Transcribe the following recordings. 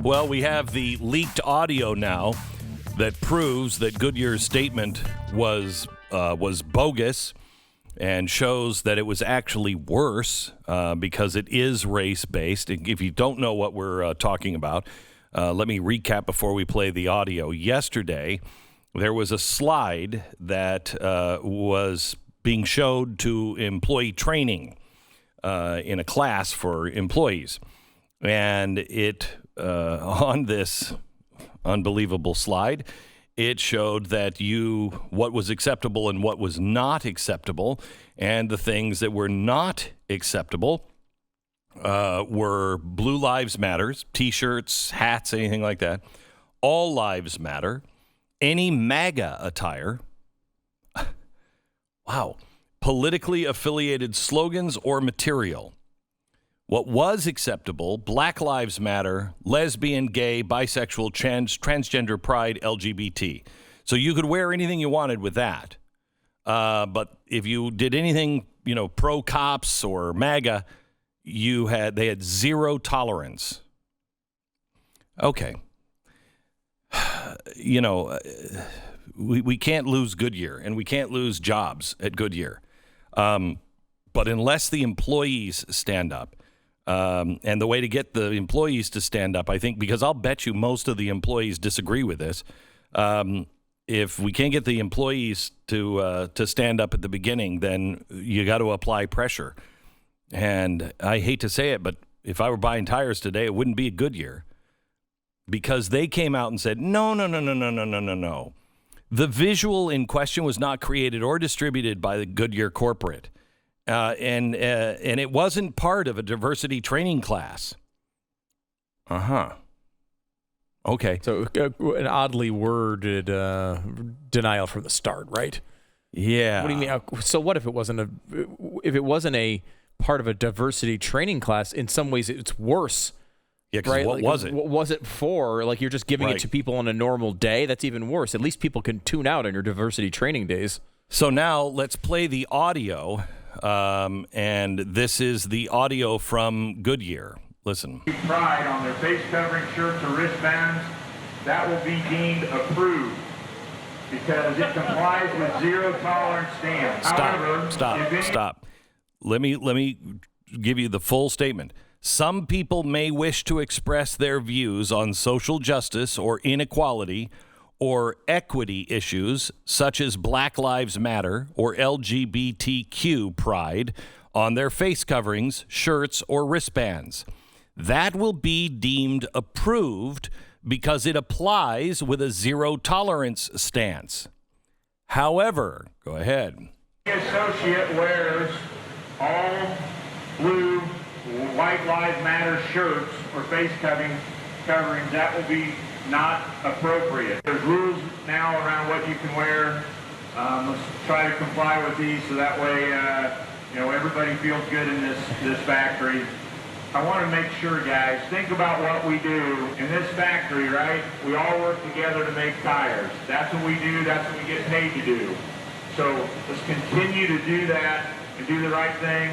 Well, we have the leaked audio now that proves that Goodyear's statement was bogus and shows that it was actually worse because it is race-based. If you don't know what we're talking about, let me recap before we play the audio. Yesterday, there was a slide that was being showed to employee training in a class for employees. And it, on this unbelievable slide, it showed that what was acceptable and what was not acceptable, and the things that were not acceptable were Blue Lives Matters, T-shirts, hats, anything like that. All Lives Matter, any MAGA attire. Wow. Politically affiliated slogans or material. What was acceptable, Black Lives Matter, lesbian, gay, bisexual, transgender pride, LGBT. So you could wear anything you wanted with that. But if you did anything, pro-cops or MAGA, they had zero tolerance. Okay. We can't lose Goodyear, and we can't lose jobs at Goodyear. But unless the employees stand up, and the way to get the employees to stand up, I think, because I'll bet you most of the employees disagree with this. If we can't get the employees to stand up at the beginning, then you got to apply pressure. And I hate to say it, but if I were buying tires today, it wouldn't be a Goodyear, because they came out and said, no. The visual in question was not created or distributed by the Goodyear corporate. And it wasn't part of a diversity training class. Okay. So an oddly worded denial from the start, right? Yeah. What do you mean? So what if it wasn't a part of a diversity training class? In some ways, it's worse. Yeah, because right? what was it? What was it for? Like, you're just giving it to people on a normal day? That's even worse. At least people can tune out on your diversity training days. So now let's play the audio. And this is the audio from Goodyear. Listen. Pride on their face covering shirts or wristbands, that will be deemed approved because it complies with zero tolerance stance. Stop. Let me give you the full statement. Some people may wish to express their views on social justice or inequality or equity issues such as Black Lives Matter or LGBTQ pride on their face coverings, shirts, or wristbands. That will be deemed approved because it applies with a zero tolerance stance. However, go ahead. The associate wears all blue White Lives Matter shirts or face coverings, that will be not appropriate. There's rules now around what you can wear. Let's try to comply with these so that way, everybody feels good in this factory. I want to make sure, guys, think about what we do in this factory, right? We all work together to make tires. That's what we do. That's what we get paid to do. So let's continue to do that and do the right thing.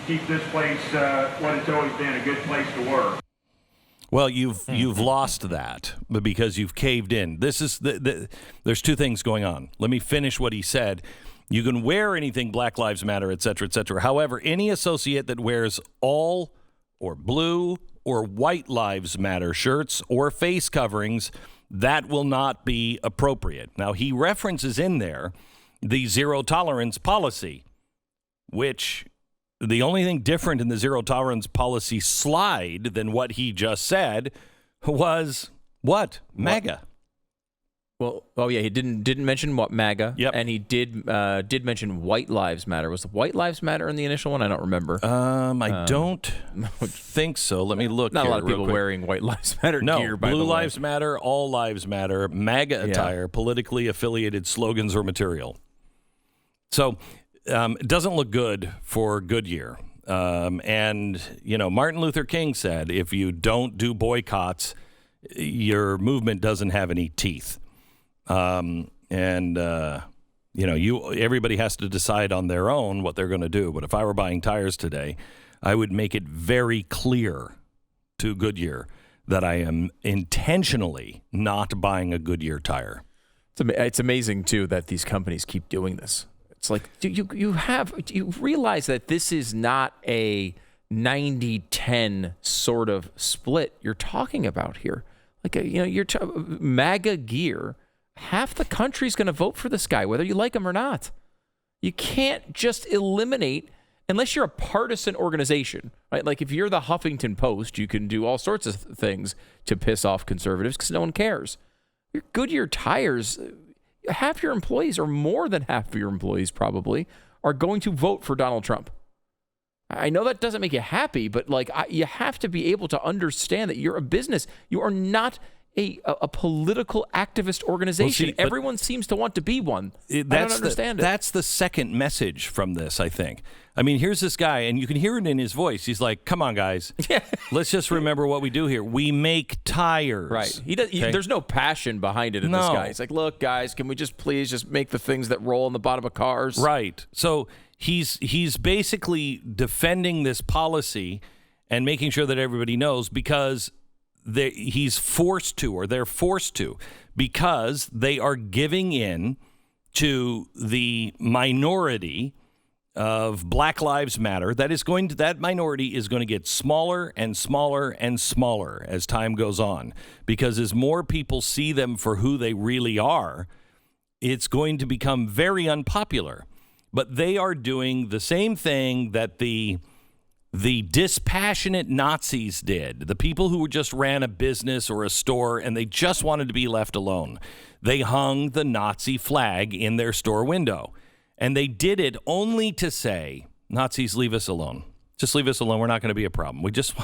Keep this place what it's always been, a good place to work. Well, you've lost that because you've caved in. This is there's two things going on. Let me finish what he said. You can wear anything Black Lives Matter, et cetera, et cetera. However, any associate that wears all or blue or White Lives Matter shirts or face coverings, that will not be appropriate. Now, he references in there the zero tolerance policy, which the only thing different in the zero tolerance policy slide than what he just said was what? MAGA. Well, he didn't mention what MAGA. Yep. And he did mention White Lives Matter. Was White Lives Matter in the initial one? I don't remember. I don't think so. Let me look. Not here a lot of people wearing White Lives Matter gear. By Blue the way. Lives Matter, All Lives Matter, MAGA attire, politically affiliated slogans or material. So it doesn't look good for Goodyear. And Martin Luther King said, if you don't do boycotts, your movement doesn't have any teeth. Everybody has to decide on their own what they're going to do. But if I were buying tires today, I would make it very clear to Goodyear that I am intentionally not buying a Goodyear tire. It's amazing, too, that these companies keep doing this. It's like, do you realize that this is not a 90-10 sort of split you're talking about here? Like, MAGA gear, half the country's going to vote for this guy, whether you like him or not. You can't just eliminate, unless you're a partisan organization, right? Like if you're the Huffington Post, you can do all sorts of things to piss off conservatives because no one cares. Your Goodyear tires, half your employees, or more than half of your employees probably, are going to vote for Donald Trump. I know that doesn't make you happy, but you have to be able to understand that you're a business. You are not a political activist organization. Well, everyone seems to want to be one. I don't understand it. That's the second message from this, I think. I mean, here's this guy, and you can hear it in his voice. He's like, come on, guys. Let's just remember what we do here. We make tires. Right. There's no passion behind it in this guy. He's like, look, guys, can we just please just make the things that roll on the bottom of cars? Right. So he's basically defending this policy and making sure that everybody knows because he's forced to, or they're forced to, because they are giving in to the minority of Black Lives Matter. That minority is going to get smaller and smaller and smaller as time goes on, because as more people see them for who they really are, it's going to become very unpopular. But they are doing the same thing that the dispassionate Nazis did, the people who just ran a business or a store and they just wanted to be left alone. They hung the Nazi flag in their store window, and they did it only to say, Nazis, leave us alone. Just leave us alone. We're not going to be a problem. We just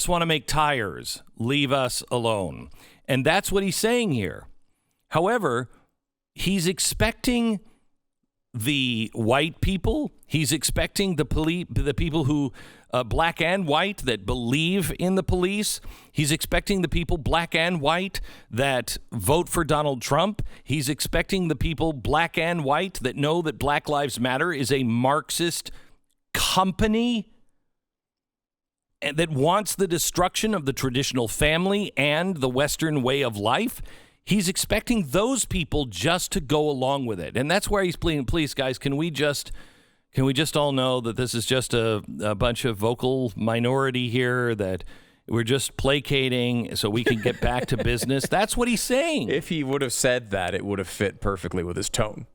want to make tires. Leave us alone. And that's what he's saying here. However, he's expecting the white people, he's expecting the people who, black and white, that believe in the police. He's expecting the people, black and white, that vote for Donald Trump. He's expecting the people, black and white, that know that Black Lives Matter is a Marxist company and that wants the destruction of the traditional family and the Western way of life. He's expecting those people just to go along with it. And that's where he's pleading, please, guys, can we just all know that this is just a bunch of vocal minority here, that we're just placating so we can get back to business? That's what he's saying. If he would have said that, it would have fit perfectly with his tone.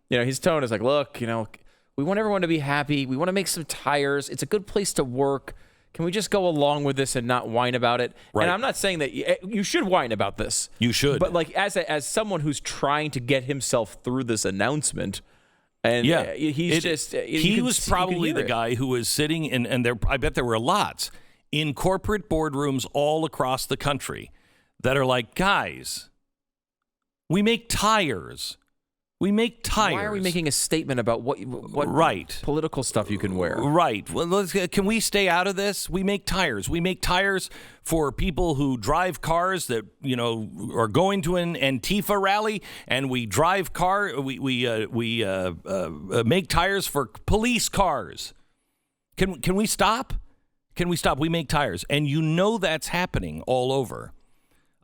His tone is like, look, we want everyone to be happy. We want to make some tires. It's a good place to work. Can we just go along with this and not whine about it? Right. And I'm not saying that you should whine about this. You should. But as someone who's trying to get himself through this announcement, and he was probably the guy who was sitting in, and I bet there were lots in corporate boardrooms all across the country that are like, guys, we make tires. We make tires. Why are we making a statement about what right. political stuff you can wear? Right. Well, can we stay out of this? We make tires. We make tires for people who drive cars that are going to an Antifa rally, and we drive we make tires for police cars. Can we stop? Can we stop? We make tires, and that's happening all over.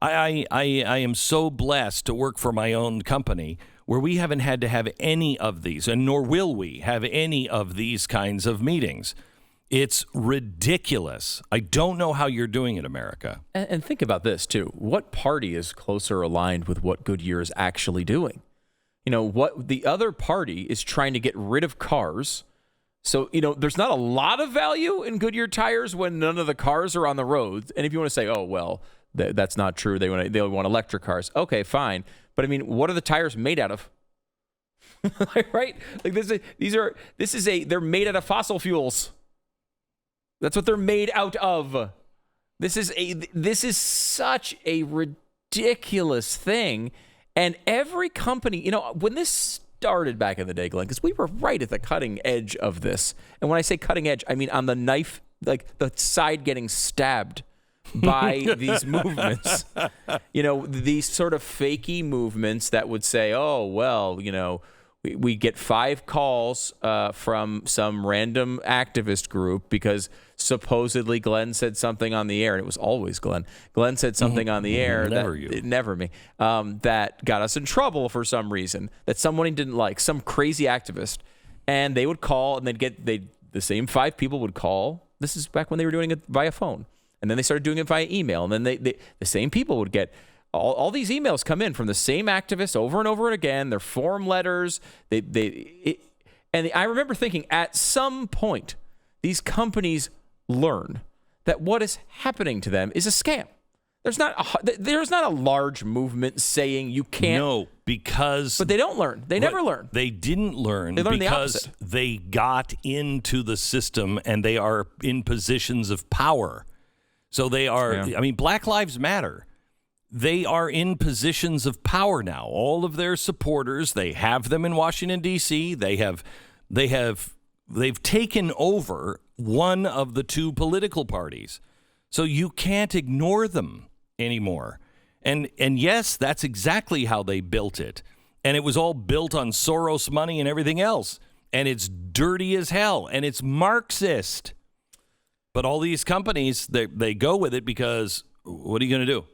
I am so blessed to work for my own company, where we haven't had to have any of these, and nor will we have any of these kinds of meetings. It's ridiculous. I don't know how you're doing it, America. And think about this, too. What party is closer aligned with what Goodyear is actually doing? What the other party is trying to get rid of cars. So, there's not a lot of value in Goodyear tires when none of the cars are on the road. And if you want to say, oh, well, that's not true, they want electric cars. Okay, fine. But what are the tires made out of? Right? They're made out of fossil fuels. That's what they're made out of. This is such a ridiculous thing. And every company, when this started back in the day, Glenn, because we were right at the cutting edge of this. And when I say cutting edge, I mean on the knife, like the side getting stabbed by these movements, these sort of fakey movements that would say, oh, well, we get 5 calls from some random activist group because supposedly Glenn said something on the air, and it was always Glenn. Glenn said something on the air never me that got us in trouble for some reason that someone didn't like, some crazy activist, and they would call, and the same 5 people would call. This is back when they were doing it via phone, and then they started doing it via email, and then the same people would get. All these emails come in from the same activists over and over again. They're form letters. I remember thinking at some point, these companies learn that what is happening to them is a scam. There's not a large movement saying you can't. No, but they don't learn. They never learn. They didn't learn. They learned because the opposite. They got into the system and they are in positions of power. So they are. Yeah. I mean, Black Lives Matter. They are in positions of power now. All of their supporters, they have them in Washington, D.C. They've taken over one of the 2 political parties. So you can't ignore them anymore. And yes, that's exactly how they built it. And it was all built on Soros money and everything else. And it's dirty as hell. And it's Marxist. But all these companies, they go with it because what are you going to do?